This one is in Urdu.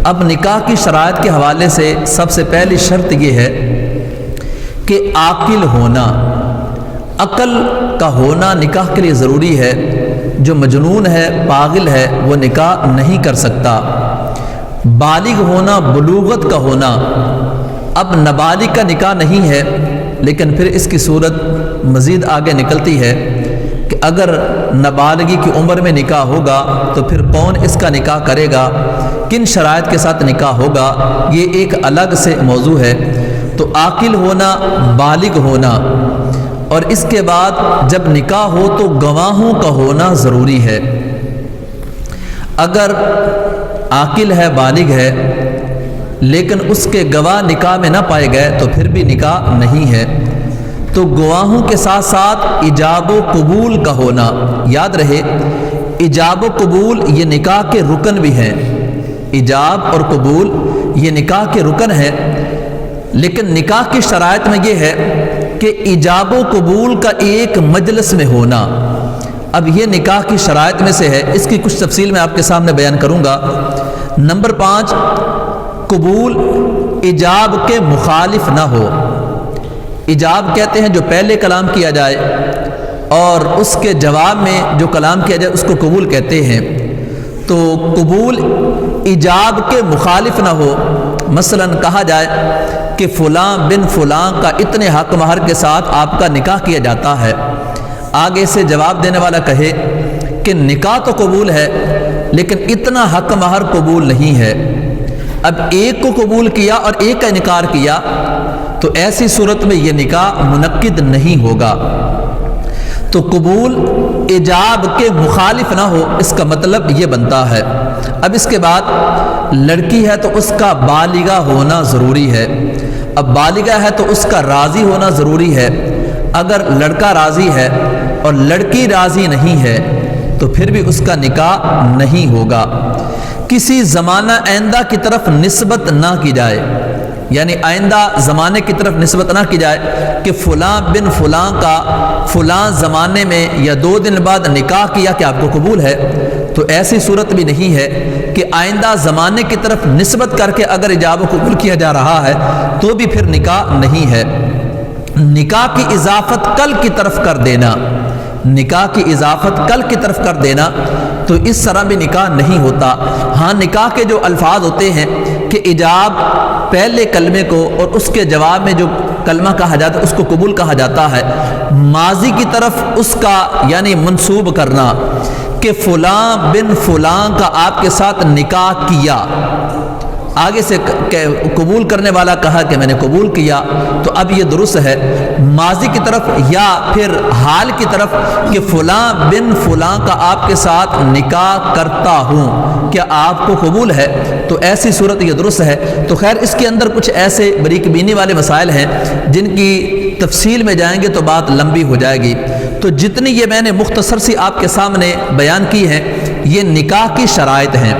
اب نکاح کی شرائط کے حوالے سے سب سے پہلی شرط یہ ہے کہ عاقل ہونا، عقل کا ہونا نکاح کے لیے ضروری ہے۔ جو مجنون ہے، پاگل ہے، وہ نکاح نہیں کر سکتا۔ بالغ ہونا، بلوغت کا ہونا۔ اب نابالغ کا نکاح نہیں ہے، لیکن پھر اس کی صورت مزید آگے نکلتی ہے کہ اگر نابالغی کی عمر میں نکاح ہوگا تو پھر کون اس کا نکاح کرے گا، کن شرائط کے ساتھ نکاح ہوگا، یہ ایک الگ سے موضوع ہے۔ تو عاقل ہونا، بالغ ہونا، اور اس کے بعد جب نکاح ہو تو گواہوں کا ہونا ضروری ہے۔ اگر عاقل ہے، بالغ ہے، لیکن اس کے گواہ نکاح میں نہ پائے گئے تو پھر بھی نکاح نہیں ہے۔ تو گواہوں کے ساتھ ساتھ ایجاب و قبول کا ہونا، یاد رہے ایجاب و قبول یہ نکاح کے رکن بھی ہیں۔ ایجاب اور قبول یہ نکاح کے رکن ہیں، لیکن نکاح کی شرائط میں یہ ہے کہ ایجاب و قبول کا ایک مجلس میں ہونا۔ اب یہ نکاح کی شرائط میں سے ہے، اس کی کچھ تفصیل میں آپ کے سامنے بیان کروں گا۔ نمبر 5، قبول ایجاب کے مخالف نہ ہو۔ ایجاب کہتے ہیں جو پہلے کلام کیا جائے اور اس کے جواب میں جو کلام کیا جائے اس کو قبول کہتے ہیں۔ تو قبول ایجاب کے مخالف نہ ہو۔ مثلا کہا جائے کہ فلاں بن فلاں کا اتنے حق مہر کے ساتھ آپ کا نکاح کیا جاتا ہے، آگے سے جواب دینے والا کہے کہ نکاح تو قبول ہے لیکن اتنا حق مہر قبول نہیں ہے۔ اب ایک کو قبول کیا اور ایک کا انکار کیا تو ایسی صورت میں یہ نکاح منعقد نہیں ہوگا۔ تو قبول ایجاب کے مخالف نہ ہو، اس کا مطلب یہ بنتا ہے۔ اب اس کے بعد لڑکی ہے تو اس کا بالغہ ہونا ضروری ہے۔ اب بالغہ ہے تو اس کا راضی ہونا ضروری ہے۔ اگر لڑکا راضی ہے اور لڑکی راضی نہیں ہے تو پھر بھی اس کا نکاح نہیں ہوگا۔ کسی زمانہ آئندہ کی طرف نسبت نہ کی جائے، یعنی آئندہ زمانے کی طرف نسبت نہ کی جائے کہ فلاں بن فلاں کا فلاں زمانے میں یا 2 دن بعد نکاح کیا کہ آپ کو قبول ہے۔ تو ایسی صورت بھی نہیں ہے کہ آئندہ زمانے کی طرف نسبت کر کے اگر ایجاب و قبول کیا جا رہا ہے تو بھی پھر نکاح نہیں ہے۔ نکاح کی اضافت کل کی طرف کر دینا، نکاح کی اضافت کل کی طرف کر دینا تو اس طرح بھی نکاح نہیں ہوتا۔ ہاں نکاح کے جو الفاظ ہوتے ہیں کہ ایجاب پہلے کلمے کو اور اس کے جواب میں جو کلمہ کہا جاتا ہے اس کو قبول کہا جاتا ہے۔ ماضی کی طرف اس کا یعنی منسوب کرنا کہ فلاں بن فلاں کا آپ کے ساتھ نکاح کیا، آگے سے قبول کرنے والا کہا کہ میں نے قبول کیا، تو اب یہ درست ہے۔ ماضی کی طرف یا پھر حال کی طرف کہ فلاں بن فلاں کا آپ کے ساتھ نکاح کرتا ہوں، کیا آپ کو قبول ہے؟ تو ایسی صورت یہ درست ہے۔ تو خیر اس کے اندر کچھ ایسے بریک بینی والے مسائل ہیں جن کی تفصیل میں جائیں گے تو بات لمبی ہو جائے گی۔ تو جتنی یہ میں نے مختصر سی آپ کے سامنے بیان کی ہیں یہ نکاح کی شرائط ہیں۔